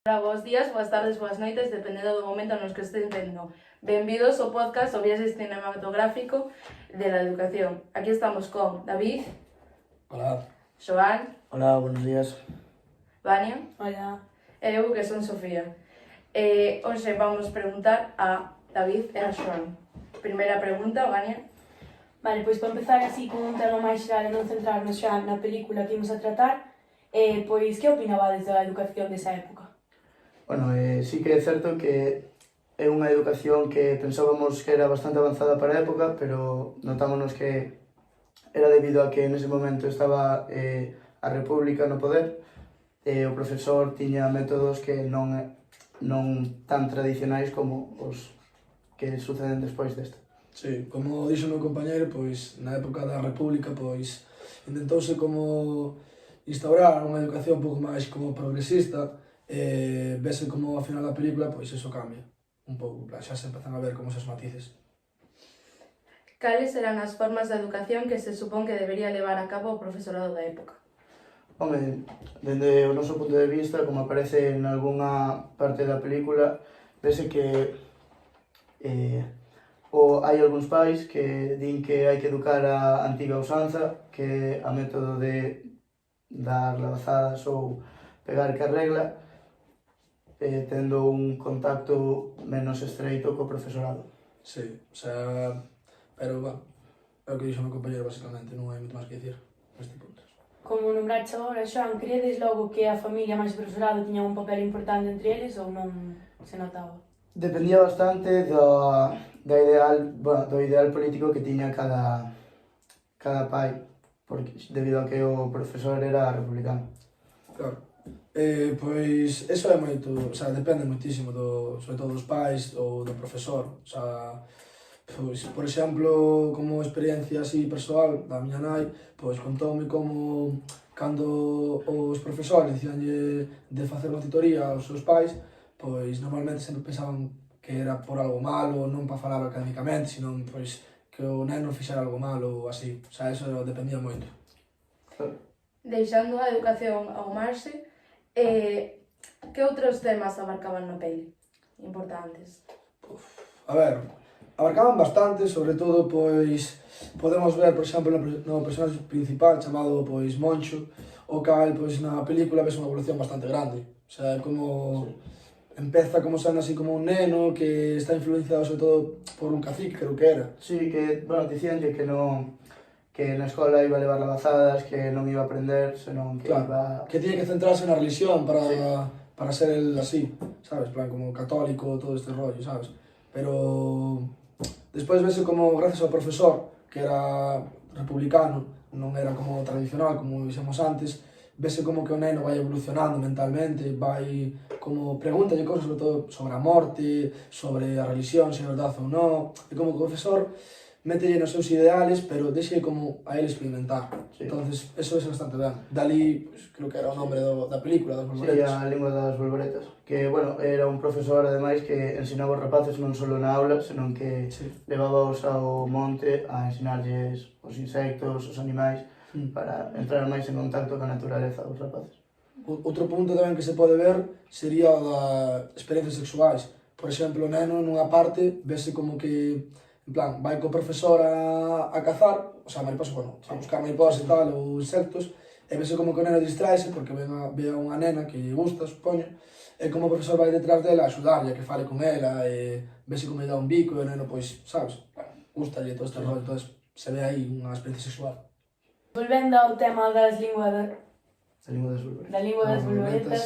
Hola, bons días, boas tardes, boas noites, dependendo do momento nos que estéis vendo. Benvidos ao podcast o Viaxes Cinematográfico de la Educación. Aquí estamos con David. Hola. Xoán. Hola, buenos días. Vania. Hola. E eu, que son Sofía. Hoxe vamos preguntar a David e a Xoán. Primeira pregunta, Vania. Vale, pois para empezar así con un tema máis xeral e non centrarnos xa na película que imos a tratar, pois que opinabades da educación desa época? Bueno, sí que é certo que é unha educación que pensábamos que era bastante avanzada para a época, pero notámonos que era debido a que nese momento estaba a República no poder e o profesor tiña métodos que non tan tradicionais como os que suceden despois desta. Sí, como dixo o meu compañeiro, pois na época da República, pois intentouse como instaurar unha educación un pouco máis como progresista e vese como ao final da película, pois eso cambia un pouco, xa se empezan a ver como esos matices. Cales eran as formas de educación que se supón que debería levar a cabo o profesorado da época? Home, dende o noso punto de vista, como aparece en algunha parte da película, vese que hai algúns pais que din que hai que educar a antiga usanza, que a método de dar labazadas ou pegar que arregla, tendo un contacto menos estreito co profesorado. Sí, o sea, pero, bueno, é o que dixo o meu compañeiro basicamente, non hai moito máis que dicir neste punto. Como nombraste agora, Xoán, credes logo que a familia máis o profesorado tiñan un papel importante entre eles ou non se notaba? Dependía bastante do ideal político que tiña cada pai, porque debido a que o profesor era republicano. Claro. Pois, eso é moito, o sea, depende moitísimo sobre todo dos pais ou do profesor, o sea, pois, por exemplo, como experiencia así persoal da miña nai, pois contoume como cando os profesores dicíanlle de facer unha tutoría aos seus pais, pois normalmente sempre pensaban que era por algo malo, non para falar académicamente, sino pois que o neno fixera algo malo ou así, o sea, eso dependía moito. Deixando a educación ao marxe, que outros temas abarcaban na peli importantes? A ver, abarcaban bastante, sobre todo, pois, podemos ver, por exemplo, no personaxe principal chamado, pois, Moncho, o cal, pois, na película ves unha evolución bastante grande. O sea, como empeza como sendo así como un neno que está influenciado sobre todo por un cacique, creo que era. Sí, que, bueno, dicíanlle que na escola iba a levar labazadas, que non iba a aprender, senón que Claro, iba... que tiña que centrarse na religión Sí. para ser el así, sabes, plan como católico, todo este rollo, sabes? Pero despois vese como, gracias ao profesor, que era republicano, non era como tradicional, como dixemos antes, vese como que o neno vai evolucionando mentalmente, vai como pregúntalle cosas sobre todo sobre a morte, sobre a religión, se é verdade ou non, e como que o profesor mételle nos seus ideales, pero deixe como a ele experimentar. Sí. Entonces, eso é bastante ben. Dali, pues, creo que era o nombre da película, das Sí, Bolboretas. a lingua das bolboretas. Que, bueno, era un profesor, ademais, que ensinaba os rapaces non só na aula, senón que Sí. levábaos ao monte a ensinarlles os insectos, os animais, para entrar máis en contacto coa naturaleza dos rapaces. Outro punto tamén que se pode ver sería o da experiencias sexuais. Por exemplo, o neno nunha parte vese como que, en plan, vai co profesor a cazar, o sea, mariposas, bueno, a buscar mariposas e tal, ou insectos, e vese como que o neno distraese porque ve a unha nena que lle gusta, supoño, e como o profesor vai detrás dela a axudarlle, a que fale con ela, e vese como lle dá un bico e o neno, pois, sabes, gustalle todo este rollo, entón se ve aí unha experiencia sexual. Volvendo ao tema das linguas A lingua das bolboretas. da lingua das bolboretas,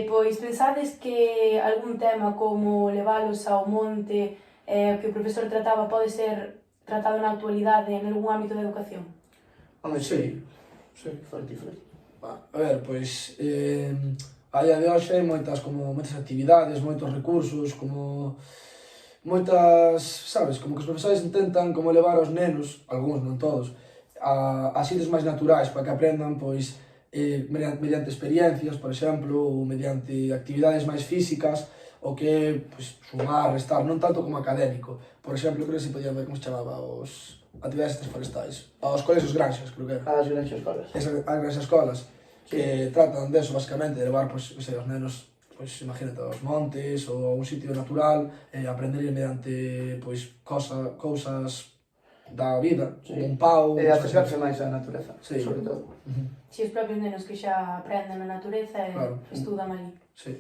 pois pensades que algún tema como levalos ao monte que o profesor trataba pode ser tratado na actualidade en algún ámbito da educación? Home, sí. Sí. Forte. A ver, pois, a día de hoxe hai moitas actividades, moitos recursos, como moitas, sabes, como que os profesores intentan como levar aos nenos, algúns, non todos, a sitios máis naturais para que aprendan, pois, mediante experiencias, por exemplo, ou mediante actividades máis físicas, o que é, pois, sumar, restar, non tanto como académico. Por exemplo, creo que se podían ver como se chamaba os actividades forestais, aos colexios granxas, creo que era. As granxas escolas. As granxas escolas, que tratan deso, basicamente, de levar, pois, os nenos pois imagínate, aos montes ou a un sitio natural, aprender mediante pois cousas da vida, Sí. como un pau, E cosas acercarse así. máis á natureza, Sí. sobre todo. Si os propios nenos que xa aprenden na natureza e Claro. estudan ali. Sí.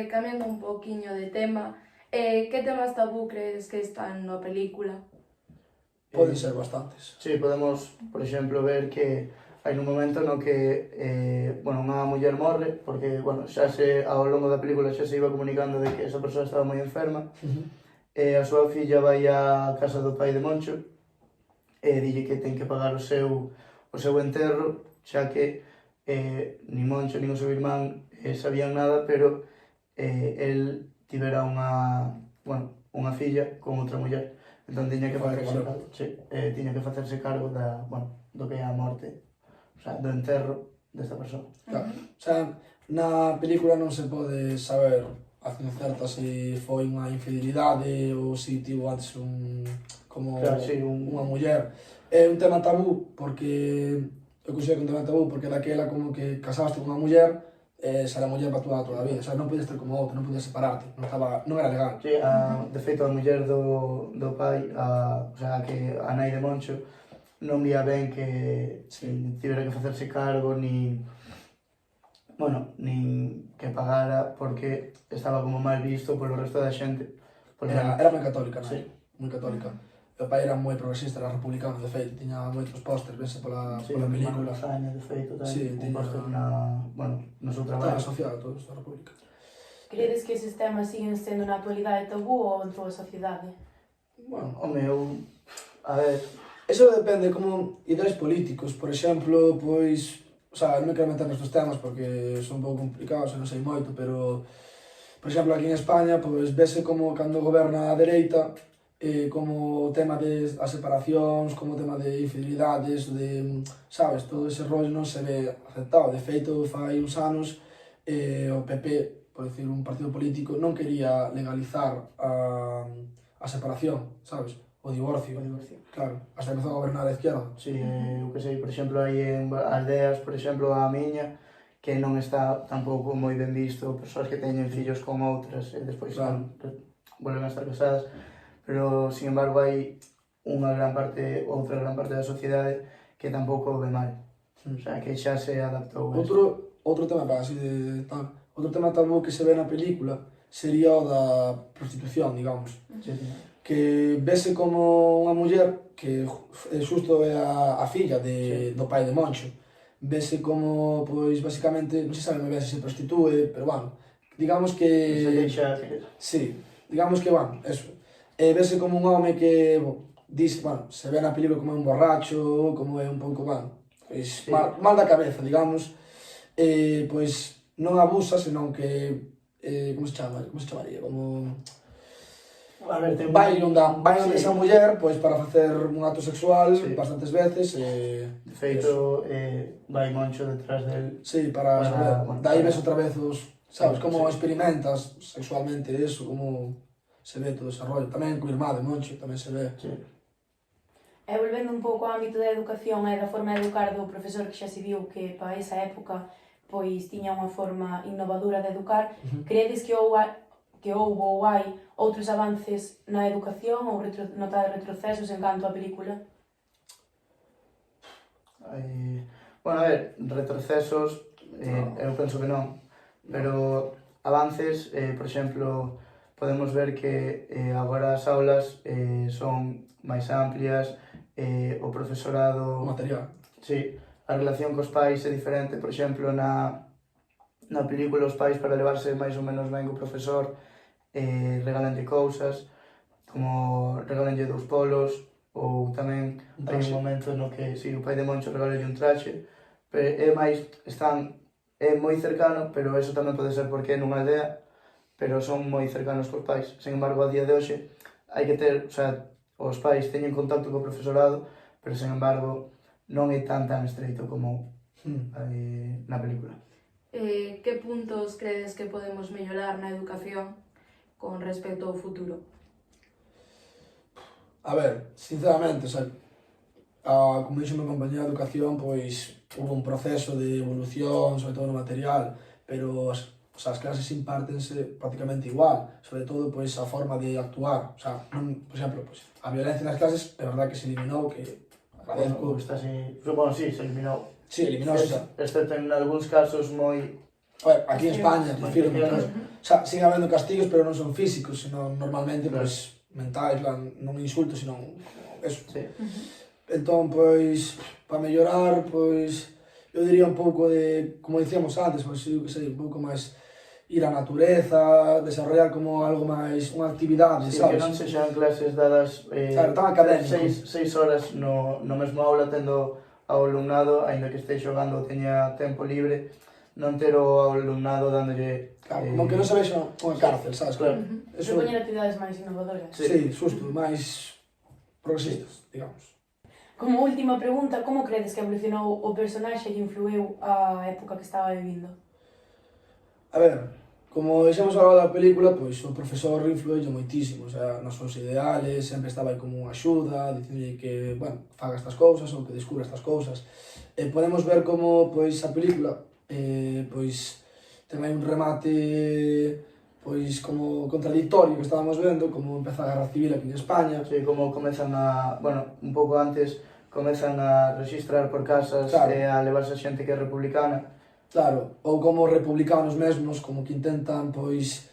Cambiando un poquinho de tema, que temas tabú crees que están na película? Poden ser bastantes. Sí, podemos, por exemplo, ver que hai un momento no que unha muller morre porque, xa ao longo da película xa se iba comunicando de que esa persoa estaba moi enferma e a súa filla vai á casa do pai de Moncho e dille que ten que pagar o seu enterro, xa que nin Moncho nin o seu irmán sabían nada, pero el tivera unha filla con outra muller. Entón tiña que facerse cargo, tiña que facerse cargo do que é a morte, do enterro desta persoa. Claro. O sea, na película non se pode saber a ciencia certa se foi unha infidelidade ou se tivo antes unha muller. É un tema tabú porque eu considero que un tema tabú porque daquela como que casaste con unha muller será muller para toda a vida, o sea, non podes ter como outra, non podes separarte, non era legal. Sí, de feito a muller do pai, que a nai de Moncho, non vía ben que tivera que facerse cargo, nin que pagara, porque estaba como mal visto polo resto da xente. Era moi católica, non? Sí. Moi católica. O pai era moi progresista, era republicano, de feito, tiña moitos pósters, vense pola película. Lasaña, de feito, Sí, un póster no seu Estaba traballo. asociado a todos da República. Credes que eses temas siguen sendo na actualidade tabú ou en toda a sociedade? Bueno, Home, a ver, eso depende como ideais políticos, por exemplo, pois, o sea, non me quero meter nestes temas porque son un pouco complicados e non sei moito, pero, por exemplo, aquí en España, pois, vese como cando goberna a dereita, como o tema as separacións, como o tema de infidelidades, sabes, todo ese rollo non se ve aceptado. De feito, fai uns anos, o PP, por decir un partido político, non quería legalizar a separación, sabes, o divorcio. Claro, hasta empezou a gobernar a izquierda. Sí, eu que sei, por exemplo, hai en aldeas, por exemplo, a miña, que non está tampouco moi ben visto, persoas que teñen fillos con outras e despois volven a estar casadas, pero, sin embargo, hai outra gran parte da sociedade que tampouco o ve mal. O sea, que xa se adaptou a isto. Outro tema, para así de tal, outro tema tabú que se ve na película sería o da prostitución, digamos. Sí. Que vese como unha muller que xusto é a filla do pai de Moncho. Vese como, pois, basicamente, non se sabe moi ben se prostitúe, pero, bueno, digamos que... Se deixa querer. Sí, digamos que, bueno, eso. Vese como un home que, dice, bueno, se ve na película como un borracho, como é un pouco, bueno, pois, mal da cabeza, digamos. Pois, non abusa, senón que, como se chamaría, como... A ver, vai onde esa muller pois para facer un acto sexual bastantes veces de feito vai Moncho detrás del para daí ves outra vez sabes, como sí. experimentas sexualmente eso, como se ve todo ese rollo, tamén co irmá de Moncho tamén se ve. Sí. E volvendo un pouco ao ámbito da educación e da forma de educar do profesor, que xa se viu que para esa época pois tiña unha forma innovadora de educar, credes que houbo ou hai outros avances na educación ou notar retrocesos en canto á película? Bueno, a ver, retrocesos, eu penso que non, pero avances, por exemplo, podemos ver que agora as aulas son máis amplias, o profesorado... O material. Sí, a relación cos pais é diferente, por exemplo, na película os pais para levarse máis ou menos ben co profesor regalanlle cousas, como regalanlle 2 polos, ou tamén hai un momento no que o pai de Moncho regalalle un traxe, pero é moi cercano, pero eso tamén pode ser porque é nunha aldea, pero son moi cercanos cos pais. Sen embargo, a día de hoxe hai que ter, o sea, os pais teñen contacto co profesorado, pero sen embargo non é tan estreito como na película. Que puntos credes que podemos mellorar na educación con respecto ao futuro? A ver, sinceramente, o sea, como dixo meu compañero de educación, pois houve un proceso de evolución, sobre todo no material, pero o sea, as clases impártense prácticamente igual, sobre todo pois a forma de actuar, o sea, non, por exemplo, pois, a violencia nas clases é verdad que se eliminou, que agradezco. Está así, bueno, sí, se eliminou. Sí, eliminouse, Excepto en algúns casos moi... aquí en España, prefiro, Castigos. o sea, sigue habendo castigos, pero non son físicos, sino normalmente, Claro. pois, mentais, plan, non insultos, sino eso. Sí. Entón, pois, para mellorar, pois, eu diría un pouco de, como dicíamos antes, pois, eu que sei, un pouco máis ir á natureza, desarrollar como algo máis, unha actividade, Sí, que sabes? non sexan clases dadas Claro, tan académico. 6 horas no mesmo aula tendo ao alumnado, aínda que este xogando ou teña tempo libre, non ter o alumnado dándolle... Claro, como que non se vexa unha cárcel, sabes? Claro. Eso, Propoñer actividades máis innovadoras. sí, xusto, máis progresistas, digamos. Como última pregunta, como credes que evolucionou o personaxe e influiu a época que estaba vivindo? A ver, como dixemos ao da película, pois o profesor influíu moitísimo, o sea, nos seus ideales, sempre estaba aí como unha axuda, dicindo que, bueno, faga estas cousas ou que descubra estas cousas. Podemos ver como, pois, a película, pois, ten aí un remate, pois, como contradictorio que estábamos vendo, como empeza a Guerra Civil aquí en España. Sí, como comezan a... Bueno, un pouco antes comezan a registrar por casas Claro. e a levarse a xente que é republicana. Claro, ou como republicanos mesmos, como que intentan, pois,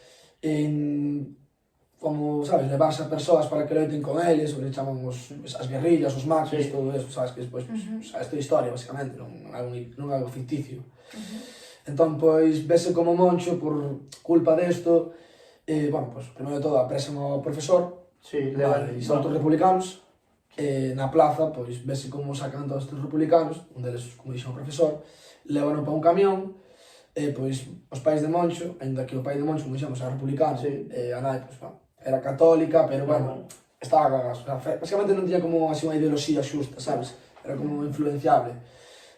como, sabes, levarse a persoas para que loiten con eles, o que chaman as guerrillas, os maquis, Sí. todo eso, sabes, que despois, pois, o sea, isto é historia, basicamente, non é algo ficticio. Entón, pois, vese como Moncho, por culpa desto, bueno, pois, primeiro de todo, apresan ao profesor, Sí, vale, e son todos republicanos, na plaza, pois, vese como sacan todos estes republicanos, un deles, como dixo o profesor, lévano para un camión, pois, os pais de Moncho, ainda que o pai de Moncho, como dixemos, era republicano, Sí. a nai, pois, bueno, era católica, pero, bueno, estaba, o sea, basicamente non tiña como así unha ideoloxía xusta, sabes? Era como influenciable.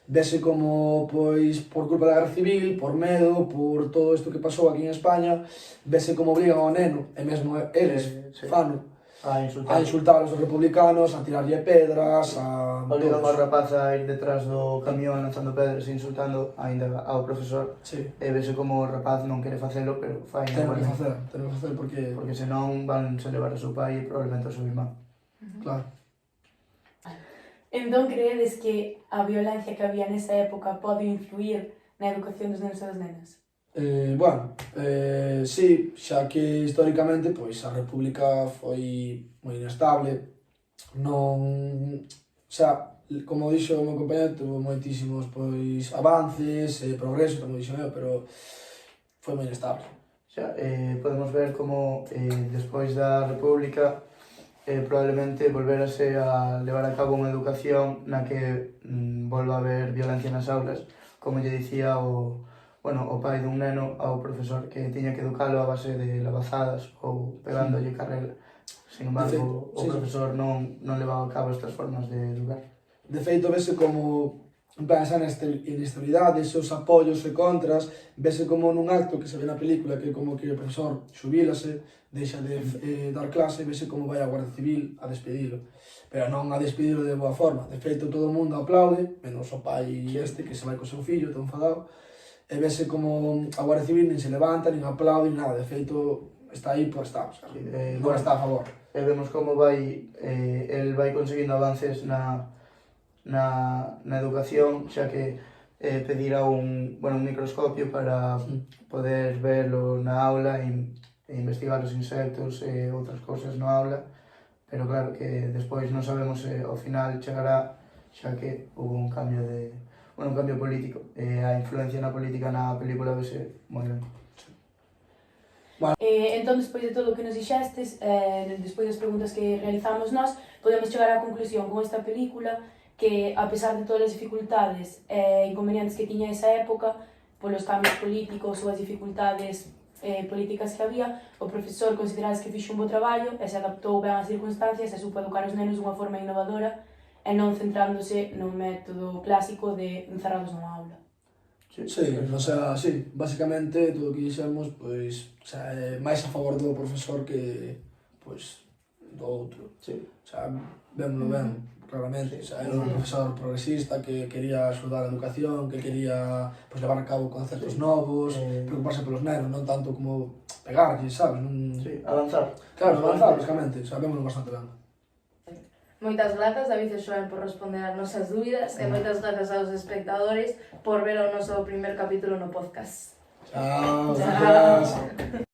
Vese como, pois, por culpa da Guerra Civil, por medo, por todo isto que pasou aquí en España, vese como obrigan ao neno, e mesmo eles, Sí. fano, a a insultar aos republicanos, a tirarlle pedras, a... Obrigan ao todos. rapaz a ir detrás do camión lanzando pedras e insultando aínda ao profesor. Sí, E vese como o rapaz non quere facelo, pero fai tengo que facer porque, porque senón van se levar a seu pai e probablemente a seu irmán. claro. Entón, creedes que a violencia que había nesa época pode influir na educación dos nenos e das nenas? Bueno, sí, xa que históricamente pois a República foi moi inestable, non, o sea, como dixo o meu compañero, tuvo moitísimos pois avances e progreso, como dixo eu, pero foi moi inestable. Xa, podemos ver como despois da República probablemente volverase a levar a cabo unha educación na que volva a haber violencia nas aulas, como lle dicía o pai dun neno ao profesor que tiña que educalo a base de lavazadas ou pegándolle carrera. Sin embargo, o Sí. profesor non levaba a cabo estas formas de educar. De feito, vese como en plan esa inestabilidade, esos apoios e contras, vese como nun acto que se ve na película que como que o profesor xubílase, deixa de dar clase, vese como vai a Guardia Civil a despedilo. Pero non a despedilo de boa forma. De feito, todo o mundo aplaude, menos o pai este que se vai co seu fillo, todo enfadado, e vese como a Guardia Civil nin se levanta, nin aplaude, nin nada. De feito, está aí por estar, o sea, Sí, non está a favor. E vemos como el vai conseguindo avances na educación, xa que pedirá un microscopio para poder verlo na aula e investigar os insectos e outras cousas na aula, pero claro que despois non sabemos se ao final chegará, xa que hubo un cambio político, e a influencia na política na película vese moi grande. Entón, despois de todo o que nos dixestes, despois das preguntas que realizamos nós, podemos chegar á conclusión con esta película que, a pesar de todas as dificultades e inconvenientes que tiña esa época, polos cambios políticos ou as dificultades políticas que había, o profesor considerades que fixo un bo traballo e se adaptou ben ás circunstancias e supo educar os nenos dunha forma innovadora e non centrándose nun método clásico de encerrados nunha aula. Sí, o sea, sí, basicamente todo o que dixemos, pois, o sea, é máis a favor do profesor que, pois, do outro. Sí. O sea, vémolo ben, claramente. O sea, era un profesor progresista que quería axudar a educación, que quería pues, levar a cabo conceptos novos, preocuparse polos nenos, non tanto como pegarlles, sabes? Non... Sí, avanzar. Claro, avanzar, basicamente. Sabemos bastante ben. Moitas grazas, David e Xoel, por responder as nosas dúbidas e moitas grazas aos espectadores por ver o noso primer capítulo no podcast. Chao, Chao. gracias.